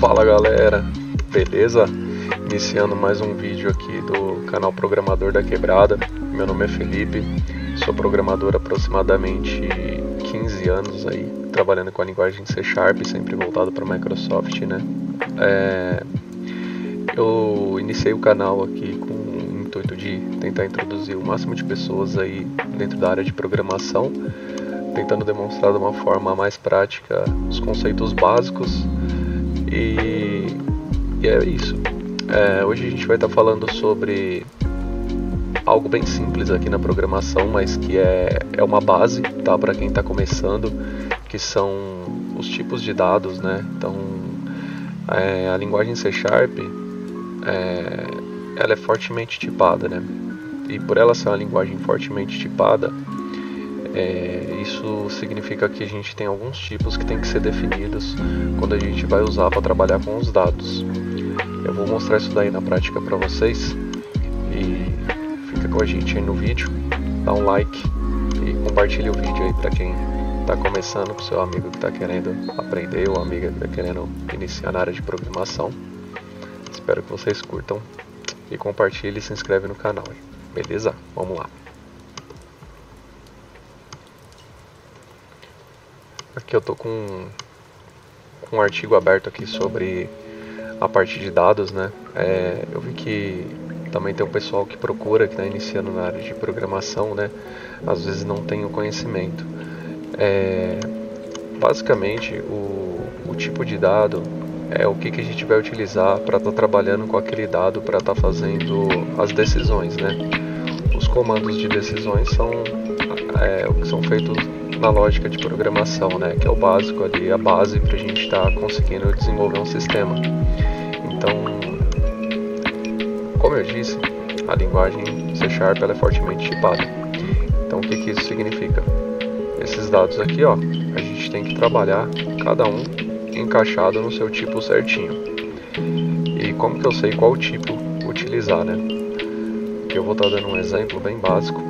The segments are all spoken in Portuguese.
Fala galera, beleza? Iniciando mais um vídeo aqui do canal Programador da Quebrada. Meu nome é Felipe, sou programador há aproximadamente 15 anos aí, trabalhando com a linguagem C#, sempre voltado para a Microsoft, né? Eu iniciei o canal aqui com o intuito de tentar introduzir o máximo de pessoas aí dentro da área de programação, tentando demonstrar de uma forma mais prática os conceitos básicos e é isso. Hoje a gente vai estar falando sobre algo bem simples aqui na programação, mas que é uma base, tá, para quem está começando, que são os tipos de dados, né? Então, a linguagem C#, ela é fortemente tipada, né? E por ela ser uma linguagem fortemente tipada, isso significa que a gente tem alguns tipos que tem que ser definidos quando a gente vai usar para trabalhar com os dados. Eu vou mostrar isso daí na prática para vocês e fica com a gente aí no vídeo, dá um like e compartilha o vídeo aí para quem está começando, com seu amigo que está querendo aprender ou amiga que está querendo iniciar na área de programação. Espero que vocês curtam e compartilhe e se inscreve no canal, beleza? Vamos lá. Aqui eu tô com um artigo aberto aqui sobre a parte de dados, né? Eu vi que também tem um pessoal que procura, que está iniciando na área de programação, né? Às vezes não tem o conhecimento. Basicamente, o tipo de dado é o que a gente vai utilizar para estar trabalhando com aquele dado, para estar fazendo as decisões, né? Os comandos de decisões são o que são feitos na lógica de programação, né? Que é o básico ali, a base para a gente estar conseguindo desenvolver um sistema. Então, como eu disse, a linguagem C# ela é fortemente tipada. Então, o que isso significa? Esses dados aqui, ó, a gente tem que trabalhar cada um encaixado no seu tipo certinho. E como que eu sei qual tipo utilizar, né? Aqui eu vou estar dando um exemplo bem básico.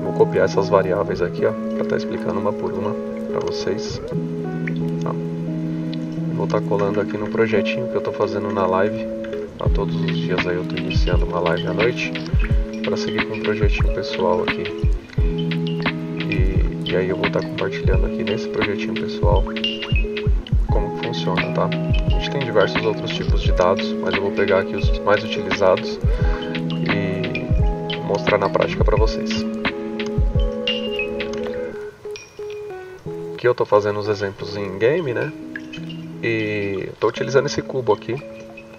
Vou copiar essas variáveis aqui, ó, para estar explicando uma por uma para vocês. Tá. Vou estar colando aqui no projetinho que eu estou fazendo na live. Tá, todos os dias aí eu estou iniciando uma live à noite para seguir com um projetinho pessoal aqui. E aí eu vou estar compartilhando aqui nesse projetinho pessoal como que funciona, tá? A gente tem diversos outros tipos de dados, mas eu vou pegar aqui os mais utilizados e mostrar na prática para vocês. Aqui eu estou fazendo os exemplos em game, né? E estou utilizando esse cubo aqui.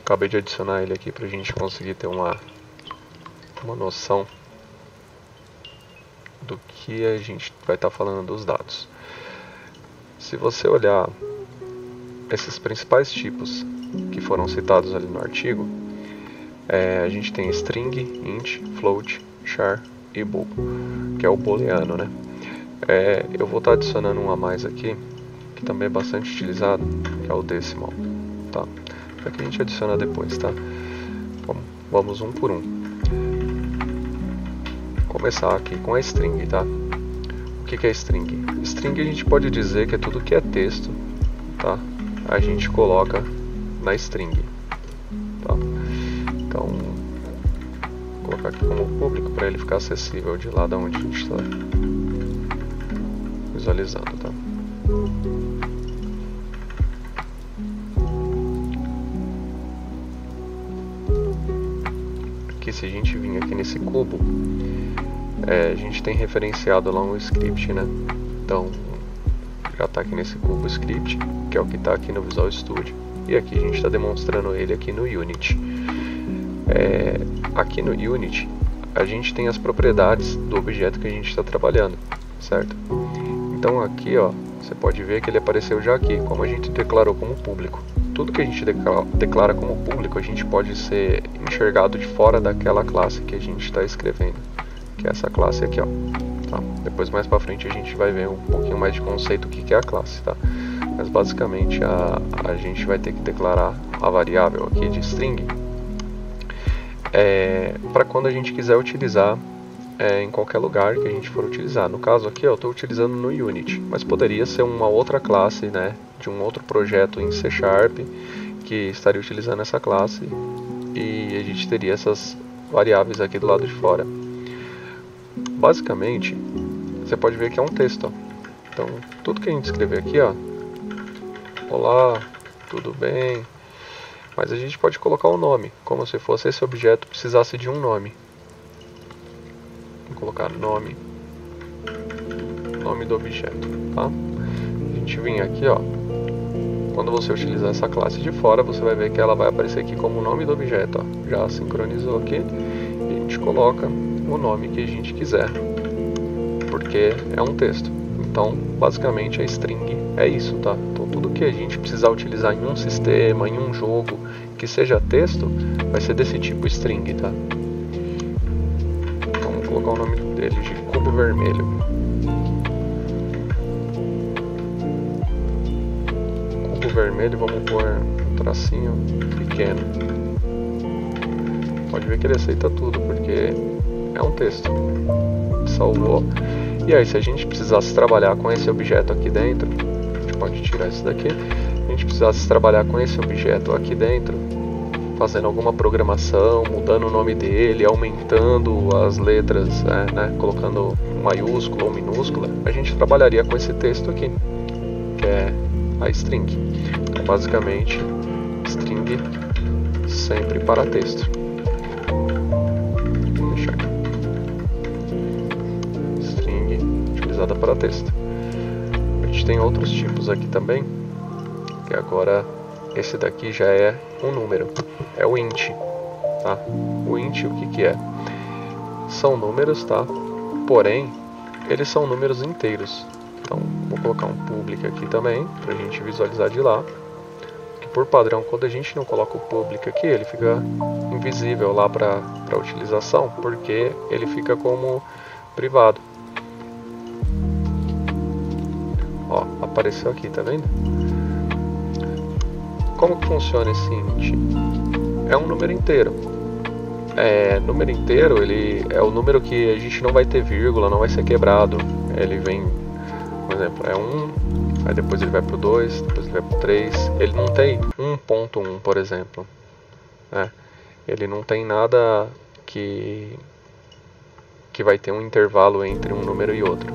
Acabei de adicionar ele aqui para a gente conseguir ter uma noção do que a gente vai estar falando dos dados. Se você olhar esses principais tipos que foram citados ali no artigo, a gente tem string, int, float, char e bool, que é o booleano, né? Eu vou estar adicionando um a mais aqui, que também é bastante utilizado, que é o decimal, tá? Isso aqui a gente adiciona depois, tá? Vamos um por um. Vou começar aqui com a string, tá? O que é string? String a gente pode dizer que é tudo que é texto, tá? A gente coloca na string, tá? Então, vou colocar aqui como público para ele ficar acessível de lá da onde a gente está visualizando, tá? Aqui, se a gente vir aqui nesse cubo, a gente tem referenciado lá um script, né? Então, já está aqui nesse cubo script, que é o que está aqui no Visual Studio, e aqui a gente está demonstrando ele aqui no Unity. Aqui no Unity, a gente tem as propriedades do objeto que a gente está trabalhando, certo? Então aqui, ó, você pode ver que ele apareceu já aqui, como a gente declarou como público. Tudo que a gente declara como público, a gente pode ser enxergado de fora daquela classe que a gente está escrevendo, que é essa classe aqui, ó. Tá? Depois mais pra frente a gente vai ver um pouquinho mais de conceito o que é a classe, tá? Mas basicamente a gente vai ter que declarar a variável aqui de string para quando a gente quiser utilizar em qualquer lugar que a gente for utilizar. No caso aqui eu estou utilizando no Unity, mas poderia ser uma outra classe, né, de um outro projeto em C# que estaria utilizando essa classe, e a gente teria essas variáveis aqui do lado de fora. Basicamente, você pode ver que é um texto, ó. Então, tudo que a gente escrever aqui, ó, olá, tudo bem, mas a gente pode colocar um nome, como se fosse esse objeto precisasse de um nome. Vou colocar nome do objeto, tá? A gente vem aqui, ó, quando você utilizar essa classe de fora, você vai ver que ela vai aparecer aqui como o nome do objeto, ó. Já sincronizou aqui, e a gente coloca o nome que a gente quiser, porque é um texto. Então, basicamente, a string é isso, tá? Então, tudo que a gente precisar utilizar em um sistema, em um jogo, que seja texto, vai ser desse tipo string, tá? Então, vamos colocar o nome dele de cubo vermelho. Cubo vermelho, vamos pôr um tracinho pequeno. Pode ver que ele aceita tudo, porque é um texto. Salvou. E aí, se a gente precisasse trabalhar com esse objeto aqui dentro, a gente pode tirar esse daqui. Se a gente precisasse trabalhar com esse objeto aqui dentro, fazendo alguma programação, mudando o nome dele, aumentando as letras, né, colocando maiúscula ou minúscula, a gente trabalharia com esse texto aqui, que é a string. Então, basicamente, string sempre para texto. Vou deixar aqui. Utilizada para texto. A gente tem outros tipos aqui também, que agora esse daqui já é um número, é o int, tá? O int, o que que é? São números, tá? Porém, eles são números inteiros. Então, vou colocar um public aqui também, para a gente visualizar de lá. Que por padrão, quando a gente não coloca o public aqui, ele fica invisível lá para utilização, porque ele fica como privado. Ó, apareceu aqui, tá vendo? Como que funciona esse int? É um número inteiro. Número inteiro, ele é o número que a gente não vai ter vírgula, não vai ser quebrado. Ele vem, por exemplo, é 1, aí depois ele vai pro 2, depois ele vai pro 3. Ele não tem 1.1, por exemplo. Ele não tem nada que vai ter um intervalo entre um número e outro,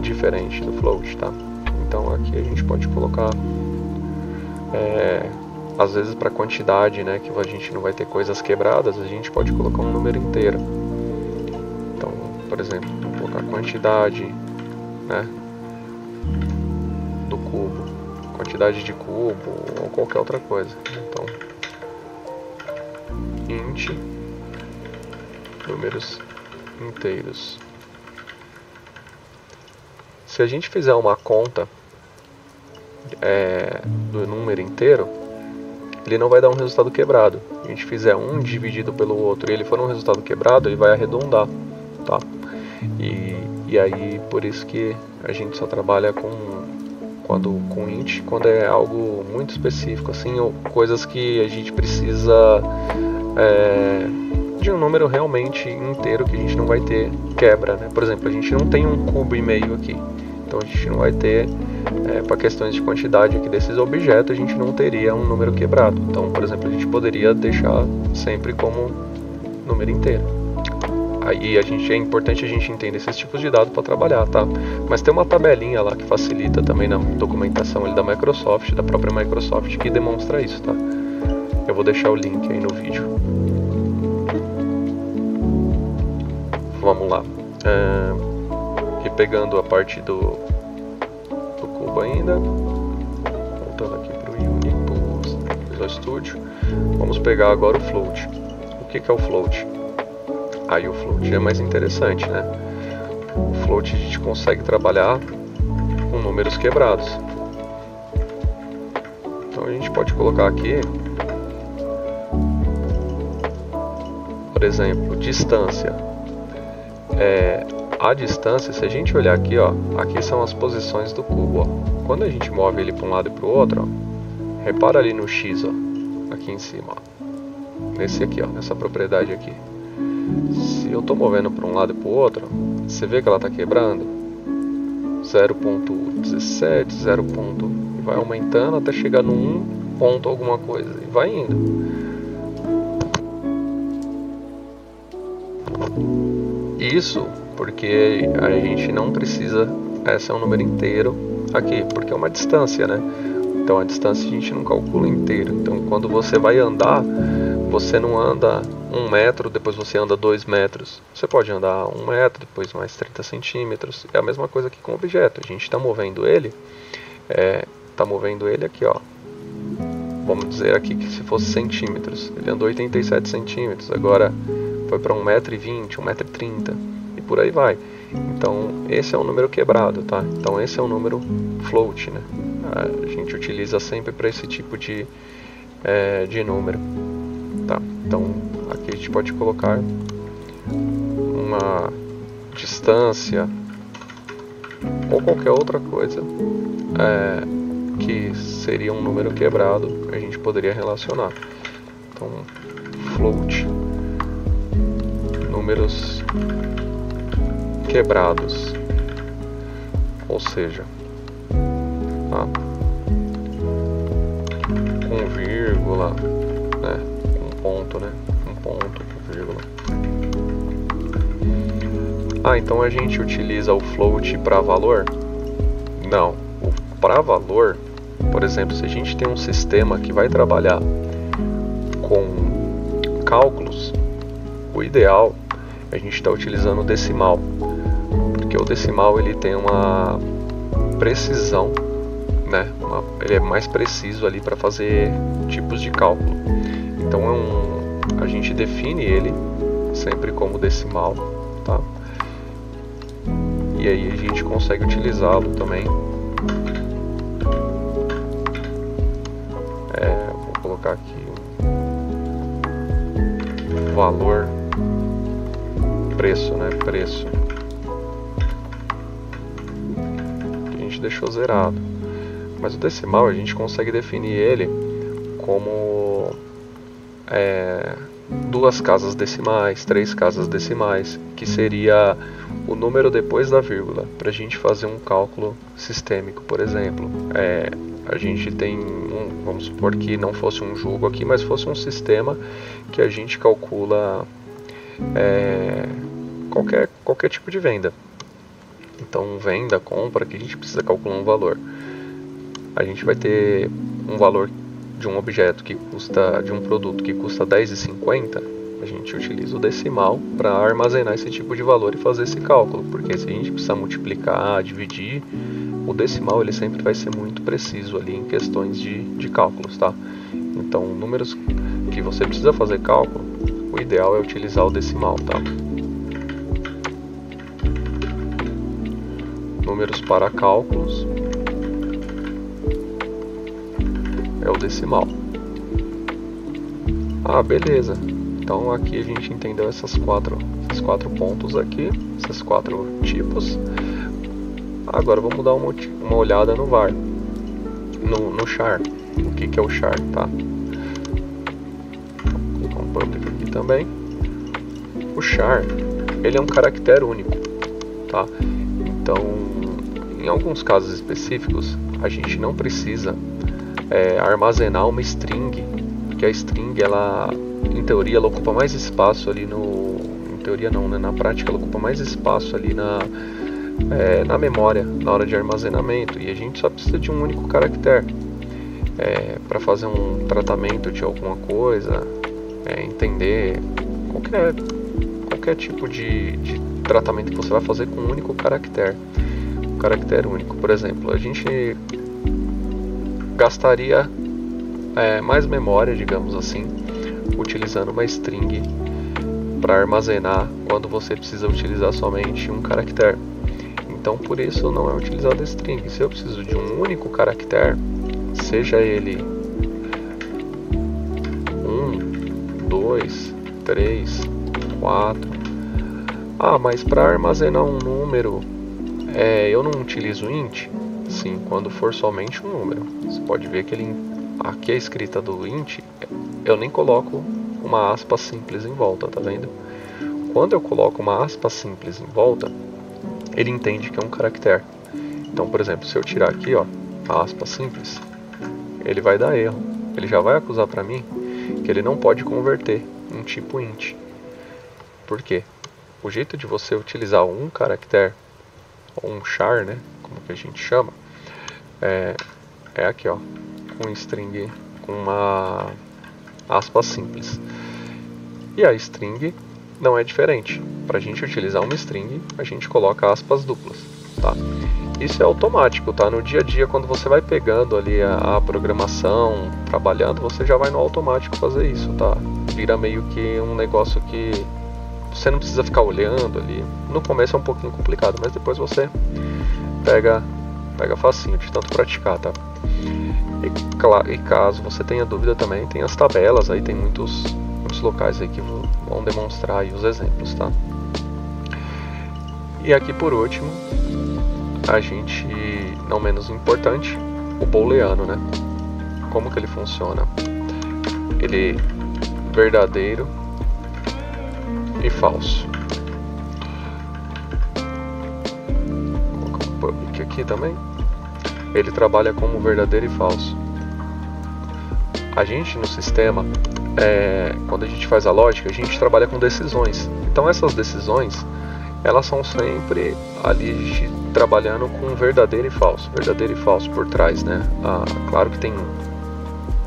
diferente do float, tá? Então aqui a gente pode colocar, às vezes para quantidade, né, que a gente não vai ter coisas quebradas, a gente pode colocar um número inteiro. Então, por exemplo, vou colocar quantidade, né, do cubo, quantidade de cubo ou qualquer outra coisa. Então, int números inteiros. Se a gente fizer uma conta do número inteiro, ele não vai dar um resultado quebrado. Se a gente fizer 1 dividido pelo outro e ele for um resultado quebrado, ele vai arredondar, tá? E aí, por isso que a gente só trabalha com int quando é algo muito específico, assim, ou coisas que a gente precisa de um número realmente inteiro, que a gente não vai ter quebra, né? Por exemplo, a gente não tem 1,5 cubo aqui, então a gente não vai ter, para questões de quantidade aqui desses objetos, a gente não teria um número quebrado. Então, por exemplo, a gente poderia deixar sempre como número inteiro. Aí é importante a gente entender esses tipos de dados para trabalhar, tá? Mas tem uma tabelinha lá que facilita também na documentação ali da Microsoft, da própria Microsoft, que demonstra isso, tá? Eu vou deixar o link aí no vídeo. Vamos lá. E pegando a parte do cubo ainda, voltando aqui para o Unity, para o Visual Studio, vamos pegar agora o float. O que é o float? Aí o float é mais interessante, né? O float a gente consegue trabalhar com números quebrados. Então a gente pode colocar aqui, por exemplo, distância. A distância, se a gente olhar aqui, ó, aqui são as posições do cubo, ó. Quando a gente move ele para um lado e para o outro, ó, repara ali no X, ó, aqui em cima, ó, nesse aqui, ó, nessa propriedade aqui. Se eu estou movendo para um lado e para o outro, você vê que ela está quebrando 0.17, 0. E vai aumentando até chegar no 1 ponto alguma coisa, e vai indo. Isso porque a gente não precisa, esse é um número inteiro aqui, porque é uma distância, né? Então a distância a gente não calcula inteiro. Então quando você vai andar, você não anda 1 metro, depois você anda 2 metros. Você pode andar 1 metro, depois mais 30 centímetros. É a mesma coisa aqui com o objeto. A gente está movendo ele, aqui, ó. Vamos dizer aqui que se fosse centímetros. Ele andou 87 centímetros, agora foi para 1,20 m, 1,30 m e por aí vai. Então esse é um número quebrado, tá? Então esse é um número float, né? A gente utiliza sempre para esse tipo de número, tá? Então aqui a gente pode colocar uma distância ou qualquer outra coisa que seria um número quebrado, a gente poderia relacionar. Então float, números quebrados, ou seja, tá? Com vírgula, né? Com ponto, né? Com ponto, com vírgula. Então a gente utiliza o float para valor? Não. Para valor, por exemplo, se a gente tem um sistema que vai trabalhar com cálculos, o ideal é a gente estar utilizando o decimal, porque o decimal ele tem uma precisão, né? Ele é mais preciso ali para fazer tipos de cálculo. Então a gente define ele sempre como decimal, tá? E aí a gente consegue utilizá-lo também. Vou colocar aqui o valor, preço, né? Preço. A gente deixou zerado. Mas o decimal a gente consegue definir ele como 2 casas decimais, 3 casas decimais, que seria o número depois da vírgula, para a gente fazer um cálculo sistêmico, por exemplo. A gente tem vamos supor que não fosse um jogo aqui, mas fosse um sistema que a gente calcula qualquer tipo de venda. Então venda, compra, que a gente precisa calcular um valor. A gente vai ter um valor de um objeto que custa, de um produto que custa R$10,50, a gente utiliza o decimal para armazenar esse tipo de valor e fazer esse cálculo, porque se a gente precisar multiplicar, dividir, o decimal ele sempre vai ser muito preciso ali em questões de cálculos, tá? Então, números que você precisa fazer cálculo, o ideal é utilizar o decimal, tá? Números para cálculos é o decimal. Beleza. Então aqui a gente entendeu esses quatro pontos aqui, esses 4 tipos. Agora vamos dar uma olhada no var, no char. O que é o char, tá? Vou colocar um public aqui também. O char, ele é um caractere único, tá? Então, em alguns casos específicos, a gente não precisa armazenar uma string, porque a string, ela, em teoria, ela ocupa mais espaço ali em teoria não, né? Na prática ela ocupa mais espaço ali na memória, na hora de armazenamento, e a gente só precisa de um único caractere para fazer um tratamento de alguma coisa, entender qualquer tipo de tratamento que você vai fazer com um único caractere. Um caractere único. Por exemplo, a gente gastaria mais memória, digamos assim, utilizando uma string para armazenar quando você precisa utilizar somente um caractere. Então, por isso não é utilizado a string. Se eu preciso de um único caractere, seja ele 1, 2, 3, 4. Mas para armazenar um número, eu não utilizo int? Sim, quando for somente um número. Você pode ver que aqui a escrita do int, eu nem coloco uma aspa simples em volta, tá vendo? Quando eu coloco uma aspa simples em volta, ele entende que é um caractere. Então, por exemplo, se eu tirar aqui, ó, a aspa simples, ele vai dar erro, ele já vai acusar para mim que ele não pode converter um tipo int. Por quê? O jeito de você utilizar um caractere, ou um char, né, como que a gente chama, é aqui, ó, com string, com uma aspa simples. E a string não é diferente. Para a gente utilizar uma string, a gente coloca aspas duplas, tá? Isso é automático, tá? No dia a dia, quando você vai pegando ali a programação, trabalhando, você já vai no automático fazer isso, tá? Vira meio que um negócio que você não precisa ficar olhando ali. No começo é um pouquinho complicado, mas depois você pega facinho de tanto praticar, tá? E caso você tenha dúvida também, tem as tabelas aí, tem muitos locais aí que vão demonstrar aí os exemplos, tá? E aqui por último, a gente, não menos importante, o booleano, né? Como que ele funciona? Ele é verdadeiro e falso. Vou colocar um public aqui também. Ele trabalha como verdadeiro e falso. A gente no sistema, quando a gente faz a lógica, a gente trabalha com decisões. Então essas decisões, elas são sempre ali trabalhando com verdadeiro e falso por trás, né? Claro que tem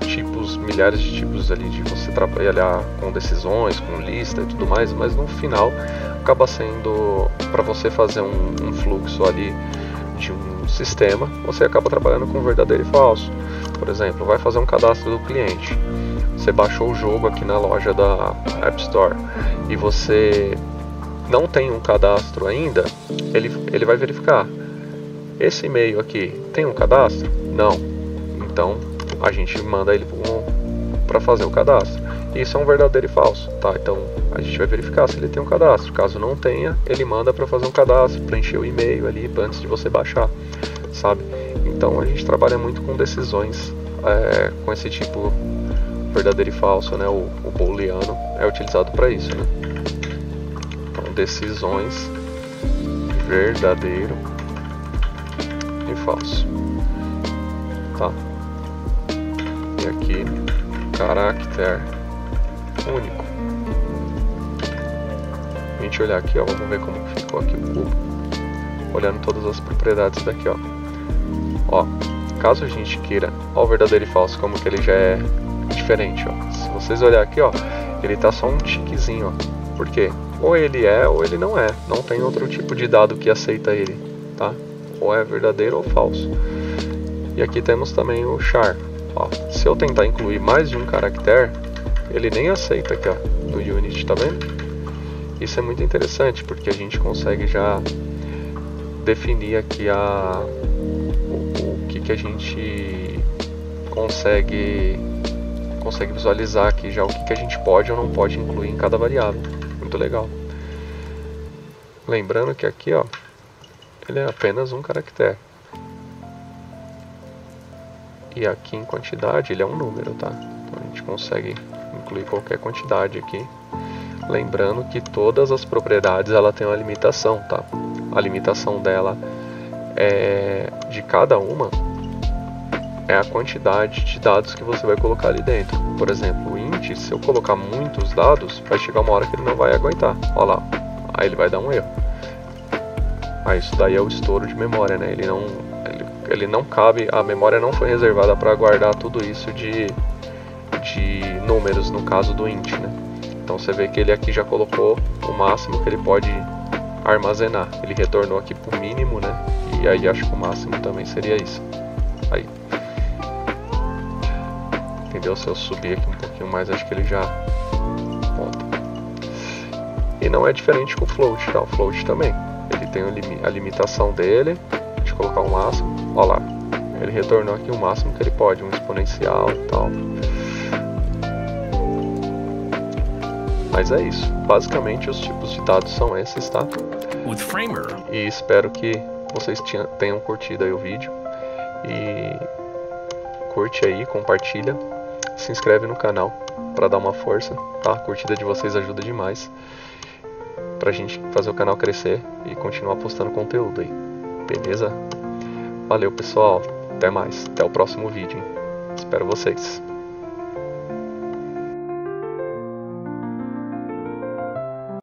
tipos, milhares de tipos ali de você trabalhar com decisões, com lista e tudo mais, mas no final acaba sendo, para você fazer um fluxo ali de um sistema, você acaba trabalhando com verdadeiro e falso. Por exemplo, vai fazer um cadastro do cliente. Você baixou o jogo aqui na loja da App Store e você não tem um cadastro ainda, ele vai verificar. Esse e-mail aqui tem um cadastro? Não. Então a gente manda ele para fazer o cadastro. Isso é um verdadeiro e falso, tá? Então a gente vai verificar se ele tem um cadastro. Caso não tenha, ele manda para fazer um cadastro, preencher o e-mail ali antes de você baixar, sabe? Então a gente trabalha muito com decisões, com esse tipo verdadeiro e falso, né? O booleano é utilizado para isso, né? Então decisões verdadeiro e falso, tá? E aqui caractere único. A gente olhar aqui, ó, vamos ver como ficou aqui o cubo, olhando todas as propriedades daqui, ó. Ó, caso a gente queira, ó, o verdadeiro e falso, como que ele já é diferente, ó. Se vocês olhar aqui, ó, ele tá só um tiquezinho, ó. Por quê? Ou ele é ou ele não é. Não tem outro tipo de dado que aceita ele, tá? Ou é verdadeiro ou falso. E aqui temos também o char. Ó, se eu tentar incluir mais de um caractere, ele nem aceita aqui, ó, no Unity, tá vendo? Isso é muito interessante porque a gente consegue já definir aqui o que a gente consegue visualizar aqui já o que a gente pode ou não pode incluir em cada variável. Muito legal. Lembrando que aqui, ó, ele é apenas um caractere. E aqui em quantidade ele é um número, tá? Então a gente consegue incluir qualquer quantidade aqui. Lembrando que todas as propriedades ela tem uma limitação, tá? A limitação dela de cada uma é a quantidade de dados que você vai colocar ali dentro. Por exemplo, o int, se eu colocar muitos dados, vai chegar uma hora que ele não vai aguentar. Olha lá, aí ele vai dar um erro. Aí isso daí é o estouro de memória, né? Ele não cabe, a memória não foi reservada para guardar tudo isso de números, no caso do int, né? Então você vê que ele aqui já colocou o máximo que ele pode armazenar. Ele retornou aqui para o mínimo, né? E aí acho que o máximo também seria isso. Aí. Entendeu? Se eu subir aqui um pouquinho mais, acho que ele já volta. E não é diferente com o float, tá? O float também. Ele tem a limitação dele, de colocar o máximo. Olha lá, ele retornou aqui o máximo que ele pode, um exponencial e tal. Mas é isso. Basicamente os tipos de dados são esses, tá? E espero que vocês tenham curtido aí o vídeo. E curte aí, compartilha, se inscreve no canal para dar uma força, tá? A curtida de vocês ajuda demais pra gente fazer o canal crescer e continuar postando conteúdo aí. Beleza? Valeu, pessoal. Até mais. Até o próximo vídeo, hein? Espero vocês.